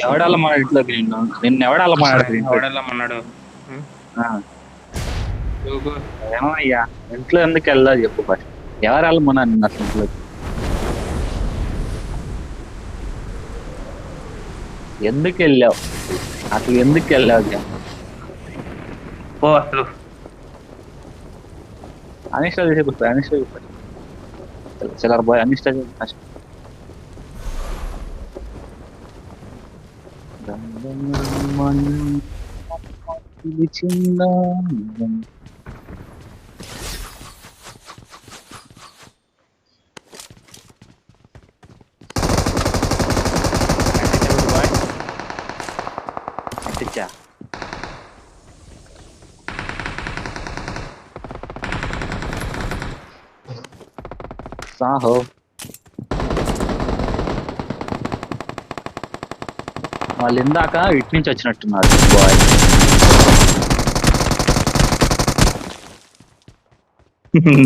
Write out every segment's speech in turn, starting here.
ఎవడాల మన ఇంట్లోకి నిన్ను ఎవడాల మన ఇంట్లోకి? ఎవడెళ్ళమన్నాడు? ఏమో అయ్యా, ఇంట్లో ఎందుకు వెళ్ళాలి చెప్పు ఫస్ట్. ఎవరు వెళ్ళమన్నా నిన్ను అసలు ఇంట్లోకి? ఎందుకు వెళ్ళావు? అసలు ఎందుకు వెళ్ళావు చెప్పు. పో అసలు. అనిష్టా చేసే ఫస్ట్, అనిష్టా ఫస్ట్. చిల్లర బాయ్ అనిష్టా ఫస్ట్. చిన్న అంటించా సాహో. వాళ్ళు ఇందాక ఇటు నుంచి వచ్చినట్టున్నారు బాయ్.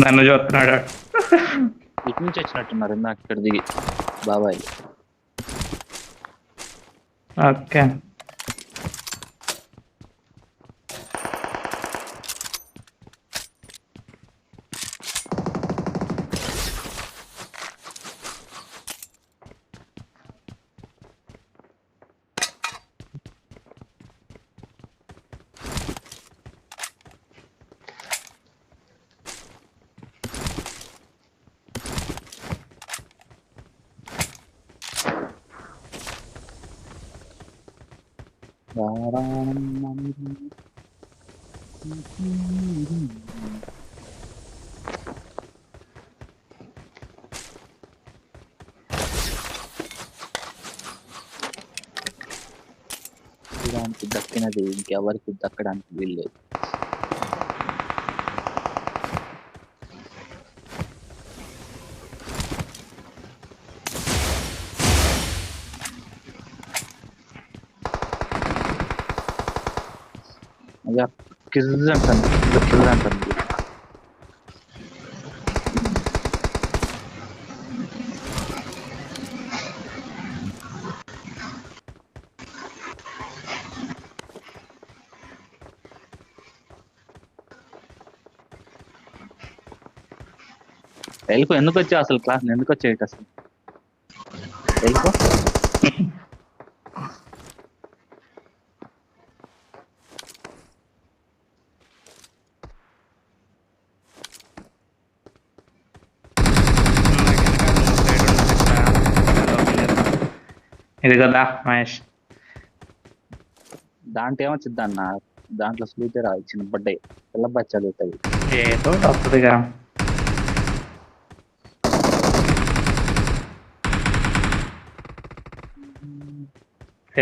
నన్ను చూస్తున్నాడు. ఇటు నుంచి వచ్చినట్టున్నారు ఇందాక ఇక్కడ దిగి బాబాయ్. ఓకే. దానికి దక్కినది ఇంకెవరికి దక్కడానికి వీల్లేదు. అయ్యా కిజ్ అంటాను, కిజ్ అంటాను. వెళ్ళిపో. ఎందుకు వచ్చావు అసలు క్లాస్? ఎందుకు వచ్చాయి అసలు? వెళ్ళిపో. ఇది కదా మహేష్. దాంట్లో ఏమొచ్చింది అన్న? దాంట్లో స్లూటే రాదు, చిన్న బడ్డాయి పిల్ల బచ్చాలు అవుతాయి. ఏదో వస్తుంది కదా.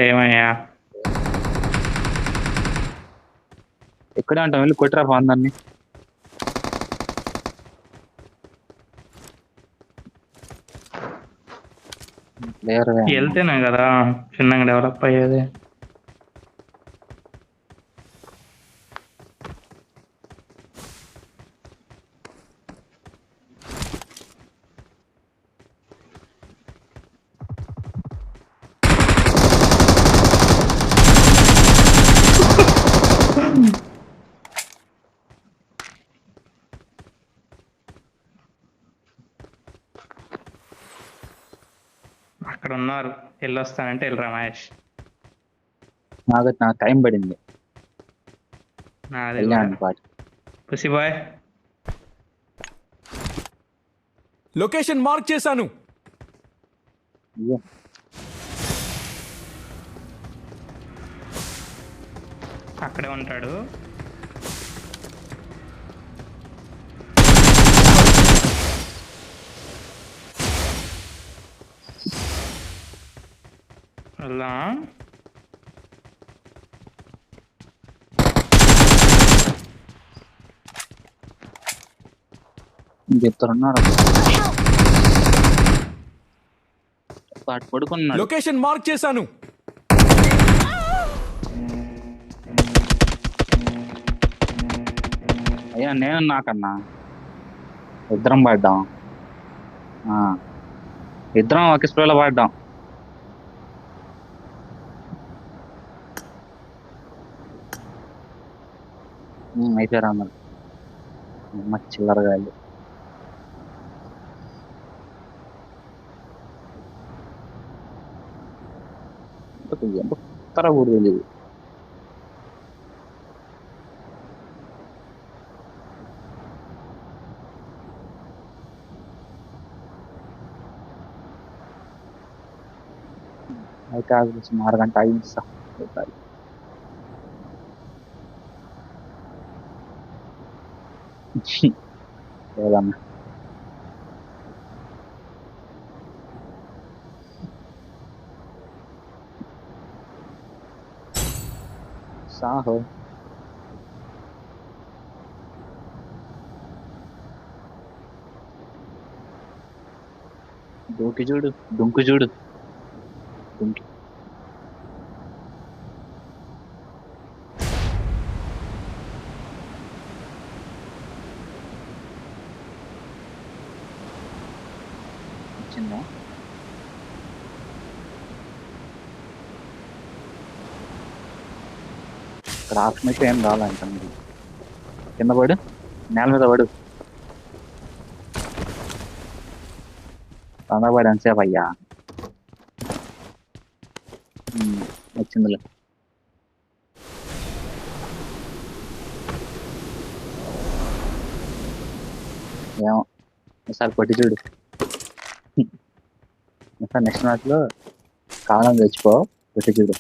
ఏమయ్యా ఎక్కడే అంటాం, వెళ్ళి కొట్టిరా అందరినీ. వెళ్తేనే కదా చిన్నగా డెవలప్ అయ్యేది. అక్కడ ఉన్నారు, వెళ్ళొస్తానంటే వెళ్ళరా మహేష్. నాకు టైం పడింది. నాది వెళ్ళాను పాటి. పుసి బాయ్. లొకేషన్ మార్క్ చేశాను. అక్కడే ఉంటాడు. వెళ్దాం. చెప్తారున్నారు పడుకున్నాడు. లొకేషన్ మార్క్ చేశాను. అయ్యా నేను నాకన్నా ఇద్దరం పడ్డాం. ఇద్దరం ఒక స్ప్రేలో పడ్డాం. అయిపోయారు అన్నారు. అమ్మ చిల్లరగాయలు. ఎంత కొత్తరా కూడా తెలియదు. అయితే ఆగు, సుమారు గంట ఆగింది. లేదన్న సాహో దూకి చూడు, దుంకు చూడు, దుంకి. వచ్చిందా? ఇక్కడ ఆప్షన్ అయితే ఏం రాలంట. మీరు కింద పడు, నేల మీద పడు. కింద పడి ఎంతసేపు అయ్యా? వచ్చిందిలే. ఏమో ఒకసారి కొట్టి చూడు. ఒకసారి నెక్స్ట్ మ్యాచ్ లో కాలం తెచ్చిపో, కొట్టి చూడు.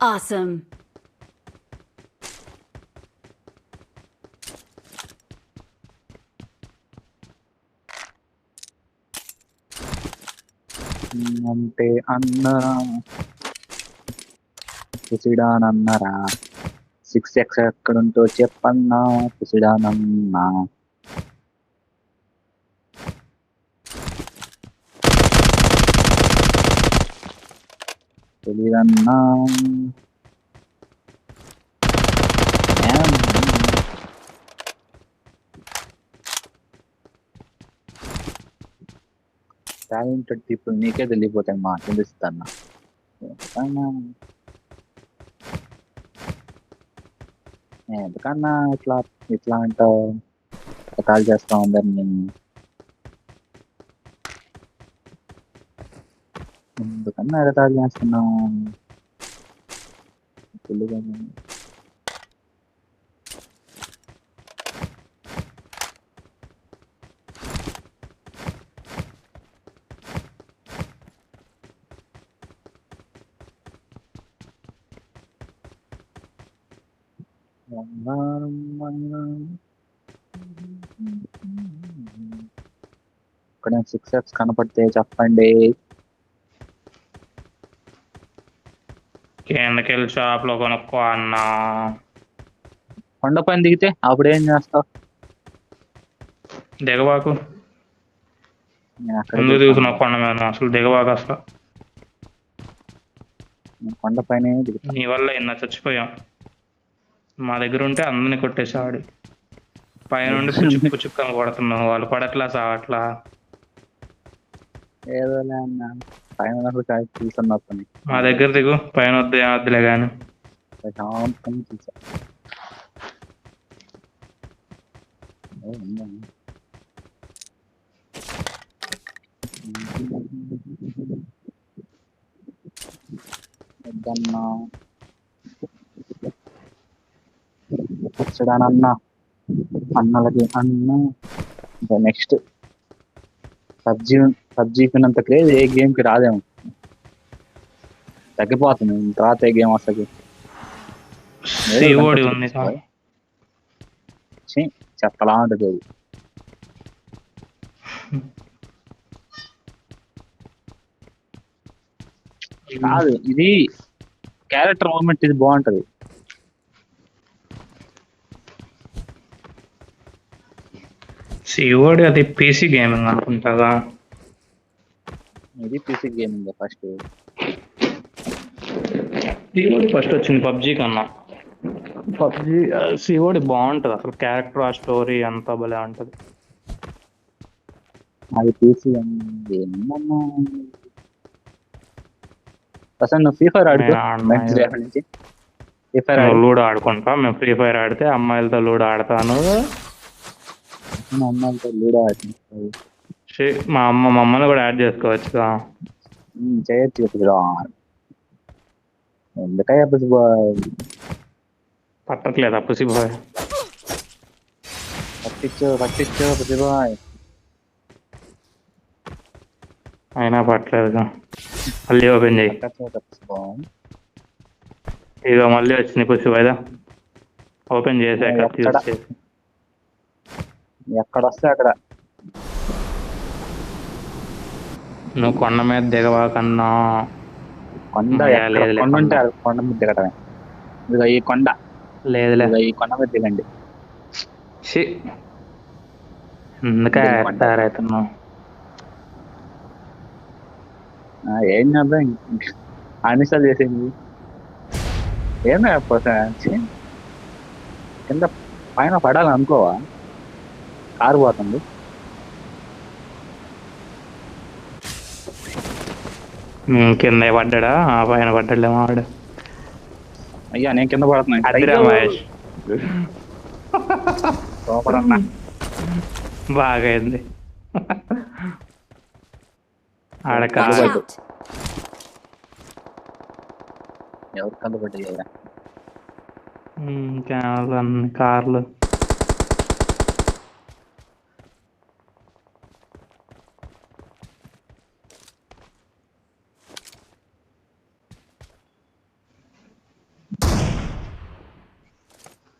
Awesome. అంటే అన్నరా కుసిడానన్నరా, 6x ఎక్కడుంటో చెప్పన్నా కుసిడానన్నా. తెలీదన్నా. టాలెంటెడ్ పీపుల్ నీకే తెలియపోతాయి మా తెలుస్తాను. ఎందుకన్నా ఇట్లా ఇట్లా అంటావు? కాల్ చేస్తా అందరినీ. ఎందుకన్నా ఎగతాళి చేస్తున్నావు? తెలియదు. ఇక్కడ 6x కనపడితే చెప్పండి. కిందకెళ్ళి షాప్ లో కొనుక్కో అన్నా. కొండ పైన దిగితే అప్పుడు ఏం చేస్తావు? దిగబాకు. నేను అక్కడ ముందు దిగుతున్నావు కొండ మీద, అసలు దిగబాకు అసలు. కొండ పైన దిగుతా. నీ వల్ల ఎన్న చచ్చిపోయాం. మా దగ్గర ఉంటే అందరిని కొట్టేసాడు. పైనుండి పుచ్చుకు పుచ్చుక్కని కొడుతున్నావు, వాళ్ళు పడట్లా సావట్లా. ఏదోలే అన్న, పైన చూస్తున్నా. మా దగ్గర దిగు, పైన వద్దు ఏమద్దులే కానీ. ప్రశాంతంగా చూసా. వద్దన్నా వచ్చాడానన్నా, అన్నలకి అన్న. నెక్స్ట్ పబ్జీకి ఉన్నంత క్రేజ్ ఏ గేమ్ కి రాదేమో. తగ్గిపోతుంది తర్వాత ఏ గేమ్ వస్తుంది. సిఓడి ఉంది చెప్పలా ఉంటుంది అది. కాదు, ఇది క్యారెక్టర్ మూమెంట్, ఇది బాగుంటది. సిఓడి అది పీసీ గేమింగ్ అనుకుంటారా? ఇది PC gaming first. COD first వచ్చింది పబ్జీ కన్నా. పబ్జి సిఓడి బాగుంటది అసలు, క్యారెక్టర్ ఆ స్టోరీ అంతా భలే ఉంటది. అది పీసీ ఏమన్నా అసలు నువ్వు ఫ్రీ ఫైర్ ఆడుకో నేను ఆడను. మంచి రేపటి నుంచి ఫ్రీ ఫైర్ నువ్వు ఆడు. లూడో ఆడుకుంటా, మేము ఫ్రీ ఫైర్ ఆడితే అమ్మాయిలతో లూడో ఆడతాను. అమ్మాయిలతో లూడో ఆడుతుంది మా మమ్మల్ని కూడా యాడ్ చేసుకోవచ్చుగా. చేయొచ్చు ఇప్పుడు ఎందుకయ్యా పట్టట్లేదా పుసి బాయ్? పట్టించు ప్రతిభాయ్. అయినా పట్టలేదుగా. మళ్ళీ ఓపెన్ చేయి. ఇక మళ్ళీ వచ్చింది పుసి బాయ్దా. ఓపెన్ చేసాక యూజ్ చేసి ఎక్కడ వస్తే అక్కడ. నువ్వు కొండ మీద దిగవా కన్నా. కొండ లేదులే, కొండ ఉంటే కొండ మీద దిగటమే. ఇదిగో ఈ కొండ, లేదులే. ఈ కొండ మీద దిగండి. ఎందుకే తయారవుతున్నావు? ఏం చేద్దాం, అన్నిసార్లు చేసేది ఏం లేకపోతే కింద పైన పడాలని అనుకోవా? కారు పోతుంది. కింద పడ్డా, ఆ పైన పడ్డాడులే మావాడు. అయ్యా నేను కింద పడుతున్నాను. అదిరా మహేష్, సూపర్ అన్నా. బాగా అయింది. ఆడక Watch out! ఎవరు కళ్ళు పడ్డాయి? క్యాన్లు అన్ని కార్లు.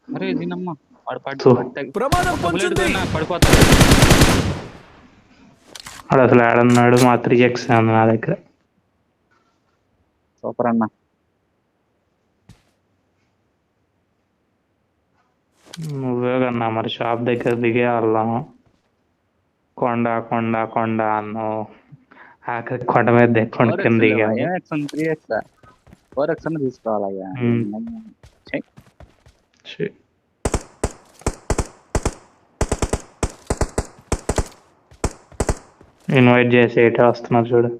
అరే దీనమ్మా వాడు ప్రమాదం పొంచుంది. పడిపోతాడు. వాడు అసలు ఆడన్నాడు. మా 3x ఉంది నా దగ్గర. సూపర్ అన్న. నువ్వే కన్నా మరి షాప్ దగ్గర దిగే వాళ్ళం. కొండ కొండ కొండ అన్నావు, ఆఖరి కొండ మీద దిక్కుండా కింద దిగాము. 4x అన్న తీసుకోవాలయ్యా. ఇన్వైట్ చేసి ఏటో వస్తున్నారు చూడు.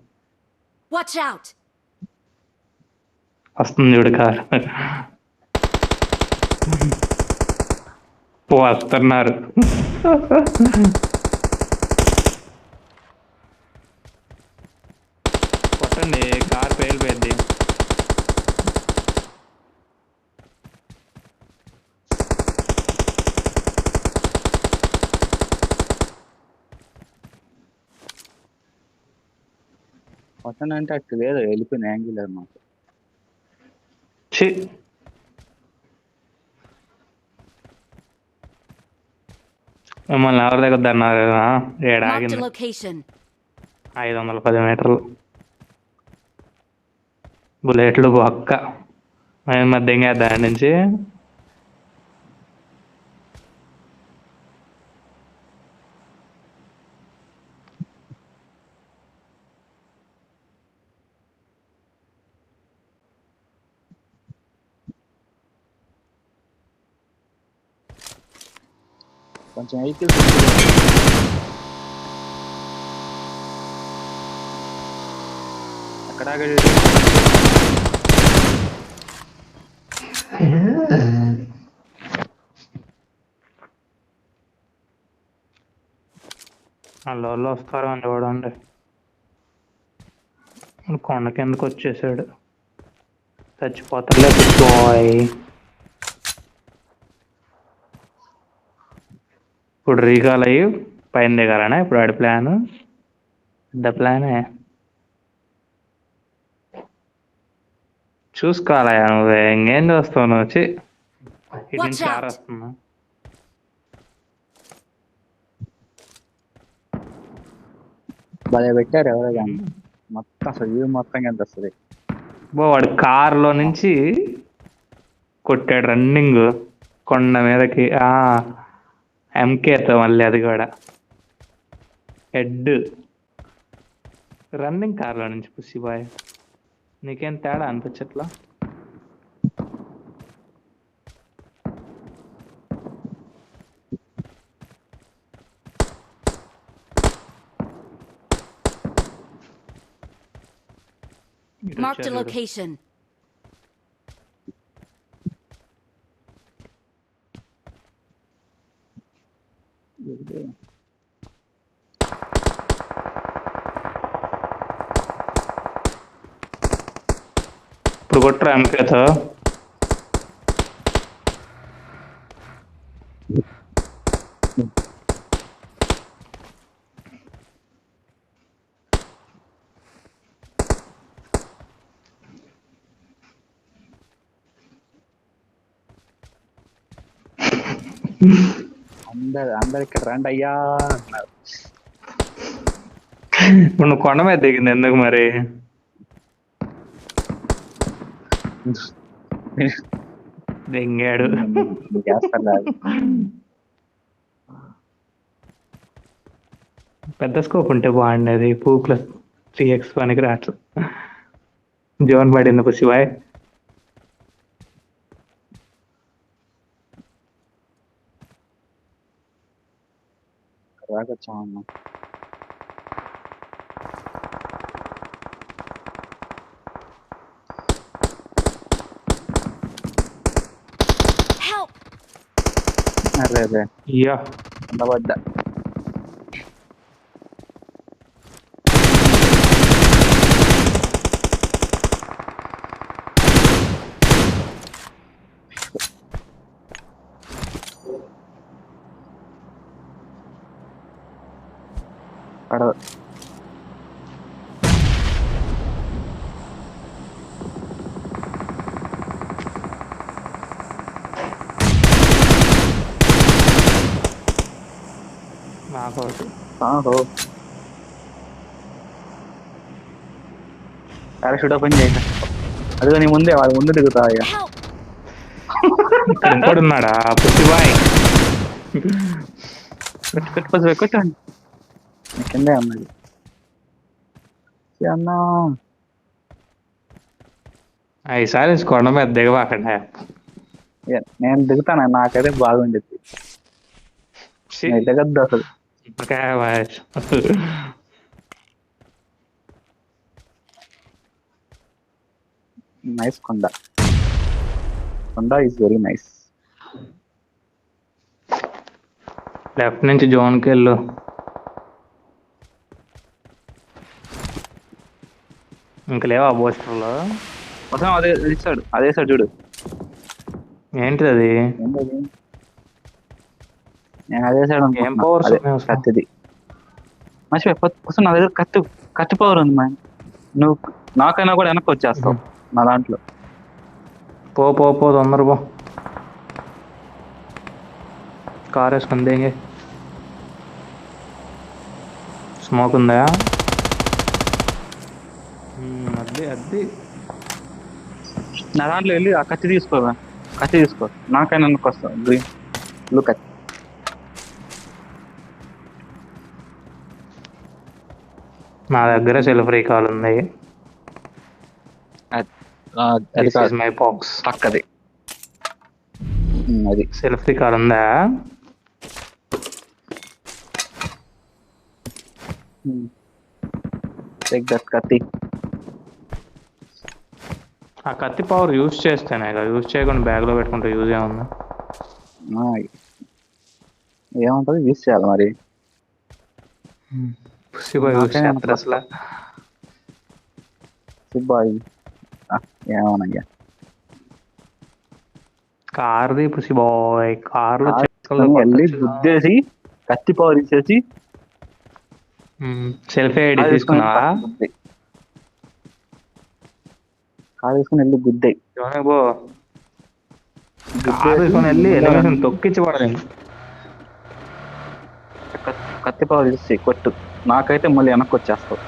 Watch out! వస్తుంది చూడు కారు. వస్తున్నారు. కొట్టండి, కారు పేలిపోయింది. కొట్టండి అంటే అక్కడ లేదు, వెళ్ళిపోయిన యాంగిల్ అన్నమాట. మిమ్మల్ని ఎవరి దగ్గర అన్నారు కదా, ఏడు Marked a ఆగింది. location. 510 మీటర్లు. బుల్లెట్లు ఒక్క మధ్యంగా దాని నుంచి. కొంచెం వెహికల్స్ అక్కడ వాళ్ళు వస్తారు అని చూడండి. కొండ కిందకు వచ్చేసాడు. చచ్చిపోతాడులే బాయ్. ఇప్పుడు రీకాల్ అయ్యి పైన దిగాలనా ఇప్పుడు ఆడి ప్లాన్? పెద్ద ప్లానే. చూసుకోవాలయా నువ్వే, ఇంకేం చూస్తావు నువ్వు? వచ్చి ఇటు నుంచి కారు వస్తున్నా. భలే పెట్టారు ఎవరో కానీ, మొత్తం అసలు వ్యూ మొత్తం ఎంత వస్తుంది. వాడు కారులో నుంచి కొట్టాడు రన్నింగ్ కొండ మీదకి. ఎంకేతో మళ్ళీ అది కూడా హెడ్ రన్నింగ్ కార్లో నుంచి. పుసి బాయ్, నీకేం తేడా అనిపించట్లా? Marked a location. ఇప్పుడు కొట్టరా ఎంకేతో. అందరు ఇక్కడ రండి అయ్యా అన్నారు. ఇప్పుడు నువ్వు కొండ మీద దిగింది ఎందుకు మరి? దింగాడు. పెద్ద స్కోప్ ఉంటే బాగుండేది. పూకుల 3x పనికి రాట్లు. జోన్ పడింది పుసిబాయ్. రాగొచ్చామన్నా. Help! అరే అరే అయ్యా ఉండబడ్డా. పడవ నాకు పారాషూట్ ఓపెన్ చేయక. అదిగో నీ ముందే వాడు ముందు దిగుతా. Help! ఇక్కడ ఇంకోటి ఉన్నాడా పుసిబాయ్? కొట్టండి కిందే ఉన్నది అన్నా. ఈసారి కొండ మీద దిగవాకండి. నేను దిగుతాను, నాకైతే బాగుంది. దిగద్దు అసలు. నైస్ కొండ. కొండ ఈజ్ వెరీ నైస్. లెఫ్ట్ నుంచి జోన్కి వెళ్ళు. ఇంకా లేవా పోస్టర్లో? మొత్తం అదే ఇస్తాడు, అదే సార్ చూడు. ఏంటిది అది? నేను అదే సైడ్ ఏం పవర్స్ కత్తిది మర్చిపోయి వస్తుంది నా దగ్గర. కత్తి పవర్ ఉంది మా. నువ్వు నాకైనా కూడా వెనక్కి వచ్చేస్తావు నా దాంట్లో. పో పో పో తొందర పో. కార్ వేసుకొని దేంగే. స్మోక్ ఉందా? అది నా దాంట్లో వెళ్ళి ఆ కత్తి తీసుకోవా. కత్తి తీసుకో, నాకైనా వెనక్కి వస్తావు. గ్రీన్ బ్లూ కత్తి. నా దగ్గర సెల్ఫ్ రీకాల్ ఉంది. మై బాక్స్ పక్కది అది. సెల్ఫ్ రీకాల్ ఉందా? కత్తి. ఆ కత్తి పవర్ యూజ్ చేస్తేనే కదా, యూజ్ చేయకుండా బ్యాగ్లో పెట్టుకుంటే యూజ్ ఏముందా? ఏముంటుంది, యూజ్ చేయాలి మరి. అసలు ఏమనయ్యా కార్ది పుసి బాయ్. కార్లో వెళ్ళి గుద్దేసి కత్తి పవర్ ఇచ్చేసి సెల్ఫీ ఐడి తీసుకున్నావా? కారు తీసుకుని వెళ్ళి గుద్దాయి. కారు తీసుకుని వెళ్ళి ఎలివేషన్ తొక్కించి పడలేదు. కత్తి పవర్ ఇచ్చి కొట్టు, నాకైతే మళ్ళీ వెనక్కి వచ్చేస్తావు.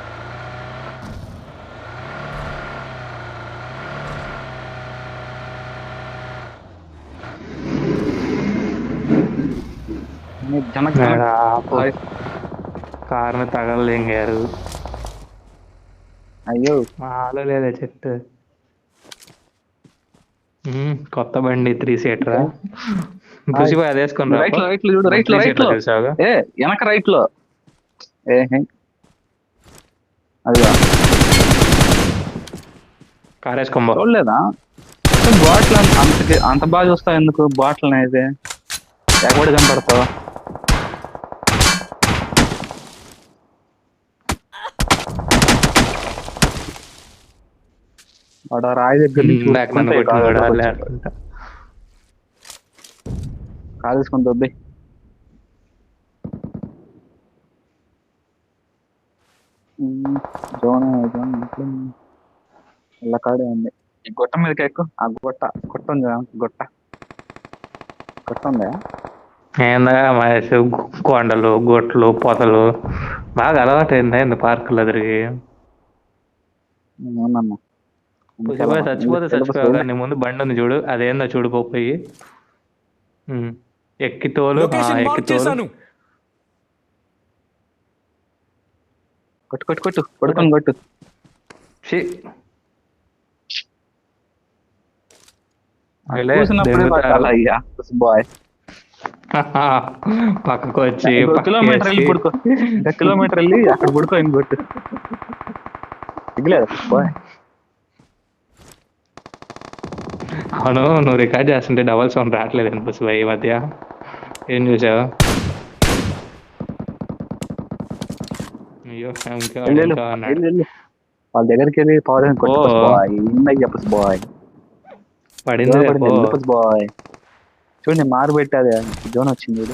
కారు తగలలేంగారు. అయ్యో మాలో లేదా చెట్టు. కొత్త బండి 3 సీటర్. చూసిపోయి అది వేసుకుని రైట్ లో చూడు. రైట్ లో ఏ వెనక రైట్ లో. అదిగా కార్ వేసుకోబో. చూడలేదా బాటిల్ అంత బాగా చూస్తావు ఎందుకు బాటిల్ అయితే ఎక్కడ కనపడతావు వాడు ఆ రాయి దగ్గర నుంచి ఇందాక నన్ను కొట్టినాడు వాళ్ళే అనుకుంటా. కాలు తీసుకొని దొబ్బే జోన్ ఇలా కాడే ఉంది ఈ గొట్ట మీదకి ఎక్కువ ఆ గుట్ట ఉంది కదా, గుట్ట ఉందా ఏందా మహేష్, కొండలు గొట్లు పొదలు బాగా అలవాటు అయిందా ఇంత పార్కులో తిరిగి? అవునమ్మా పుసిపోయి చచ్చిపోతే చచ్చిపోయావు కానీ నీ ముందు బండి ఉంది చూడు, అదేందో చూడు పోయి. ఎక్కి తోలు, లొకేషన్ ఎక్కి మార్క్ తోలు. చేశాను. కొట్టు పడుకొని కొట్టు ఛీ. చూసినప్పుడే పట్టాలా అయ్యా బాయ్ పక్కకు వచ్చి కిలోమీటర్ వెళ్ళి పడుకో, ఇంకా కిలోమీటర్ వెళ్ళి అక్కడ పడుకో ఇంకొట్టు సిగ్గులేదు బాయ్. అవును, నువ్వు రికార్డ్ చేస్తుంటే డబల్ సౌండ్ రావట్లేదు అనిపిస్తుంది ఈ మధ్య, ఏం చూసావు? అయ్యో ఇంకా అన్నాడు. వాళ్ళ దగ్గరికి వెళ్ళి పవర్ కొట్టు బాయ్, చెప్పచ్చు బాయ్, పడింది బాయ్. చూడండి మారు పెట్టాది జోన్ వచ్చింది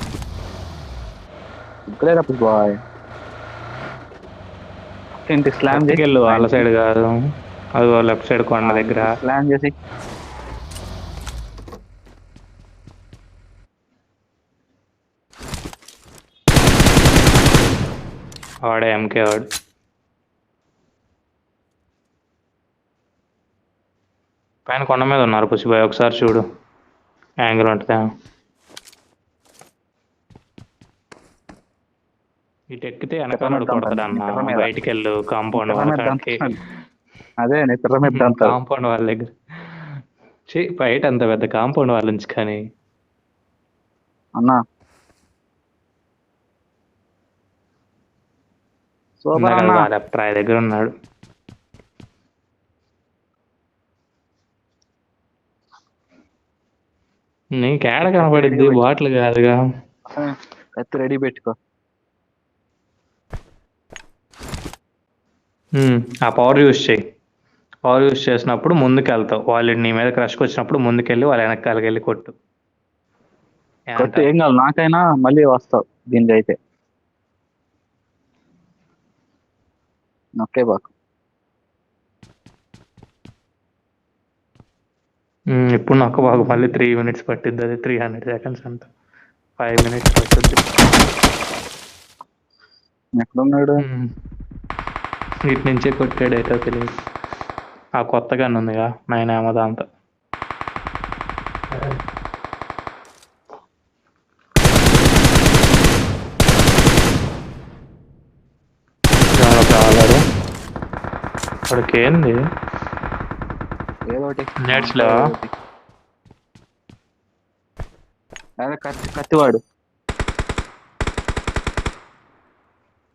సిగ్గులేదు బాయ్. ఏంటి స్లామ్ వెళ్ళు, వాళ్ళ సైడ్ కాదు, అది లెఫ్ట్ సైడ్ కొండ దగ్గర స్లామ్ చేసి వాడే ఎంకే వాడు. పైన కొండ మీద ఉన్నారు పుసిబాయ్, ఒకసారి చూడు యాంగిల్ ఉంటుందా. ఇటు ఎక్కితే వెనకాల కొడతాడు అన్న, బయటికి వెళ్ళు కాంపౌండ్ వాళ్ళకి. అదే కాంపౌండ్ వాళ్ళ దగ్గర బయట అంత పెద్ద కాంపౌండ్ వాళ్ళ నుంచి కానీ అన్నా లెఫ్ట్ రాయ్ దగ్గర ఉన్నాడు. నీకేడ కనపడిద్ది, బాటిల్ కాదుగా. కత్తి రెడీ పెట్టుకో. ఆ పవర్ యూస్ చేయి, పవర్ యూస్ చేసినప్పుడు ముందుకు వెళ్తావు, వాళ్ళు నీ మీద క్రష్కి వచ్చినప్పుడు ముందుకెళ్ళి వాళ్ళ వెనకాలకి వెళ్ళి కొట్టు. ఏం కాదు నాకైనా మళ్ళీ వస్తావు దీనికి అయితే నొక్కే బాకు. ఇప్పుడు నొక్క బాగు, మళ్ళీ 3 minutes పట్టిద్ది, అది 300 seconds అంట, 5 minutes పట్టుద్ది. ఎక్కడున్నాడు? ఇటు నుంచే కొట్టాడు అయితే తెలియదు. ఆ కొత్త గన్ ఉందిగా 9 దాంతో. కావాలాడు వాడికి ఏంది ఏదో ఒకటి నెట్స్ లో కత్తివాడు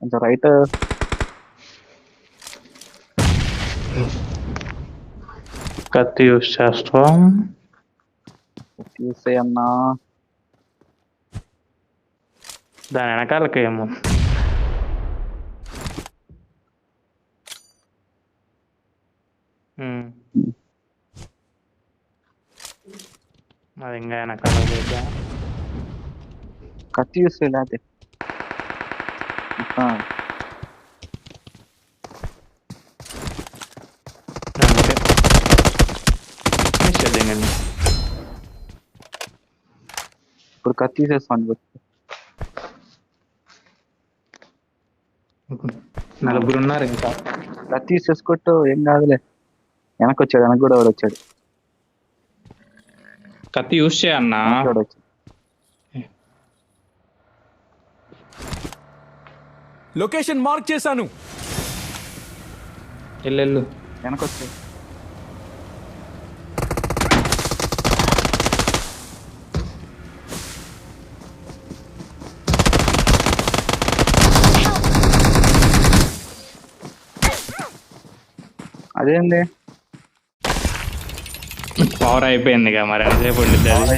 కొంచెం రైట్ కత్తి యూస్ చేస్తా. చూసే అన్నా దాని వెనకాలకి ఏమో అది ఇంకా వెనకాల పోద్దా. కత్తి చూస్తే లేకపోతే ఇప్పుడు కత్తి తీసేస్తాను. నలుగురు ఉన్నారు ఇంకా. కత్తి తీసేసుకొట్టు ఏం కాదులే. వెనక్కి వచ్చాడు, వెనక్కి కూడా ఎవడు వచ్చాడు. కత్తి యూస్ చేయన్నా. లొకేషన్ మార్క్ చేశాను. వెళ్ళు వెనకొచ్చాడు. అదేంది పవర్ అయిపోయింది ఇక మరి ఎంతసేపు ఉండిద్ది అది